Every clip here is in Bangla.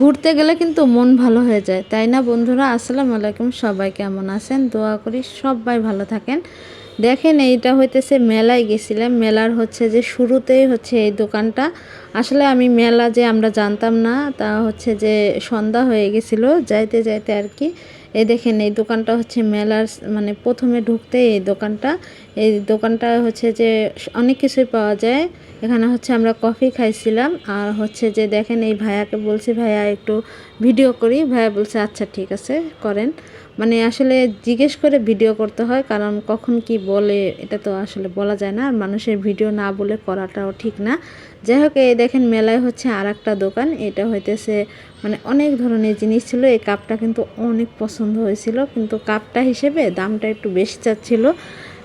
ঘুরতে গেলে কিন্তু মন ভালো হয়ে যায়, তাই না বন্ধুরা? আসসালামু আলাইকুম, সবাই কেমন আছেন? দোয়া করি সবাই ভালো থাকেন। দেখেন, এইটা হইতেছে মেলায় গেছিলাম। মেলার হচ্ছে যে শুরুতেই হচ্ছে এই দোকানটা। আসলে আমি মেলা যে আমরা জানতাম না, তা হচ্ছে যে সন্ধ্যা হয়ে গেছিল যাইতে যাইতে আর কি। এই দেখেন, এই দোকানটা হচ্ছে মেলার মানে প্রথমে ঢুকতে এই দোকানটা হচ্ছে যে অনেক কিছুই পাওয়া যায়। এখানে হচ্ছে আমরা কফি খাইছিলাম, আর হচ্ছে যে দেখেন, এই ভাইয়াকে বলছি ভাইয়া একটু ভিডিও করি। ভাইয়া বলছে আচ্ছা ঠিক আছে করেন। মানে আসলে জিজ্ঞেস করে ভিডিও করতে হয়, কারণ কখন কি বলে এটা তো আসলে বলা যায় না, আর মানুষের ভিডিও না বলে করাটাও ঠিক না। যাই হোক, এই দেখেন মেলায় হচ্ছে আর একটা দোকান। এটা হইতেছে মানে অনেক ধরনের জিনিস ছিল। এই কাপটা কিন্তু অনেক পছন্দ হয়েছিল, কিন্তু কাপটা হিসেবে দামটা একটু বেশি চাচ্ছিল।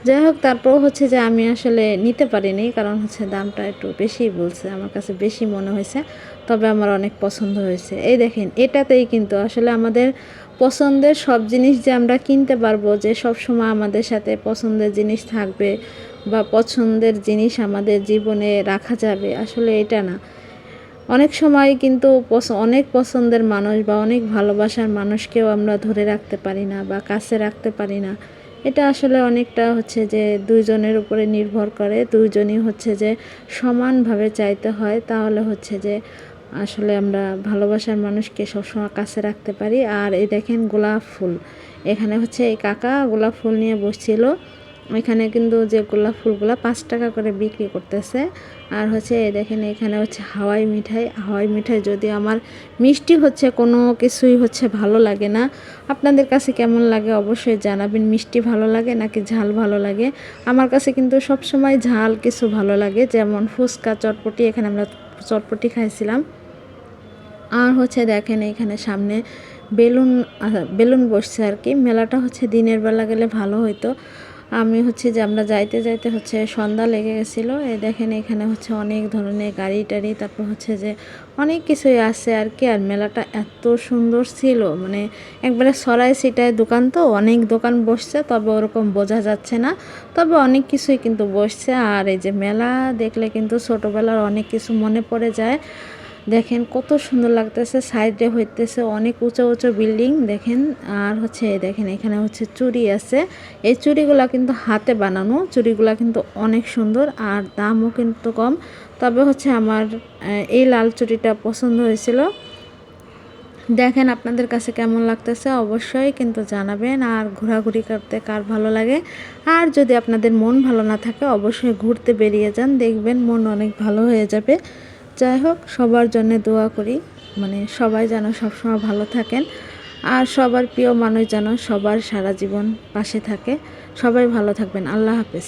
যাই হোক, তারপর হচ্ছে যে আমি আসলে নিতে পারিনি, কারণ হচ্ছে দামটা একটু বেশিই বলছে, আমার কাছে বেশি মনে হয়েছে। তবে আমার অনেক পছন্দ হয়েছে। এই দেখেন, এটাতেই কিন্তু আসলে আমাদের পছন্দের সব জিনিস যে আমরা কিনতে পারবো, যে সব সময় আমাদের সাথে পছন্দের জিনিস থাকবে বা পছন্দের জিনিস আমাদের জীবনে রাখা যাবে, আসলে এটা না। অনেক সময় কিন্তু অনেক পছন্দের মানুষ বা অনেক ভালোবাসার মানুষকেও আমরা ধরে রাখতে পারি না বা কাছে রাখতে পারি না। এটা আসলে অনেকটা হচ্ছে যে দুইজনের উপরে নির্ভর করে। দুইজনই হচ্ছে যে সমানভাবে চাইতে হয়, তাহলে হচ্ছে যে আসলে আমরা ভালোবাসার মানুষকে সবসময় কাছে রাখতে পারি। আর এই দেখেন গোলাপ ফুল, এখানে হচ্ছে এই কাকা গোলাপ ফুল নিয়ে বসছিল। এখানে কিন্তু যে গোলাপ ফুলগুলো 5 টাকা করে বিক্রি করতেছে। আর হচ্ছে এই দেখেন, এখানে হচ্ছে হাওয়াই মিঠাই। হাওয়াই মিঠাই যদি আমার মিষ্টি হচ্ছে কোনো কিছুই হচ্ছে ভালো লাগে না। আপনাদের কাছে কেমন লাগে অবশ্যই জানাবেন। মিষ্টি ভালো লাগে নাকি ঝাল ভালো লাগে? আমার কাছে কিন্তু সবসময় ঝাল কিছু ভালো লাগে, যেমন ফুচকা, চটপটি। এখানে আমরা চটপটি খাইছিলাম। আর হচ্ছে দেখেন, এখানে সামনে বেলুন বেলুন বসছে আর কি। মেলাটা হচ্ছে দিনের বেলা গেলে ভালো হতো। আমি হচ্ছে যে আমরা যাইতে যাইতে হচ্ছে সন্ধ্যা লেগে গেছিলো। এই দেখেন, এখানে হচ্ছে অনেক ধরনের গাড়ি টাড়ি, তারপর হচ্ছে যে অনেক কিছুই আছে আর কি। আর মেলাটা এত সুন্দর ছিল, মানে একবারে সরাই ছিটায় দোকান, তো অনেক দোকান বসছে, তবে ওরকম বোঝা যাচ্ছে না। তবে অনেক কিছুই কিন্তু বসছে। আর এই যে মেলা দেখলে কিন্তু ছোটোবেলার অনেক কিছু মনে পড়ে যায়। দেখেন কত সুন্দর লাগতেছে, সাইডে হইতেছে অনেক উঁচু উঁচু বিল্ডিং দেখেন। আর হচ্ছে দেখেন, এখানে হচ্ছে চুড়ি আছে। এই চুড়িগুলা কিন্তু হাতে বানানো, চুড়িগুলা কিন্তু অনেক সুন্দর আর দামও কিন্তু কম। তবে হচ্ছে আমার এই লাল চুড়িটা পছন্দ হয়েছিল। দেখেন আপনাদের কাছে কেমন লাগতেছে অবশ্যই কিন্তু জানাবেন। আর ঘোরাঘুরি করতে কার ভালো লাগে? আর যদি আপনাদের মন ভালো না থাকে, অবশ্যই ঘুরতে বেরিয়ে যান, দেখবেন মন অনেক ভালো হয়ে যাবে। যাই হোক, সবার জন্য দোয়া করি, মানে সবাই যেন সবসময় ভালো থাকেন, আর সবার প্রিয় মানুষ যেন সবার সারা জীবন পাশে থাকে। সবাই ভালো থাকবেন। আল্লাহ হাফেজ।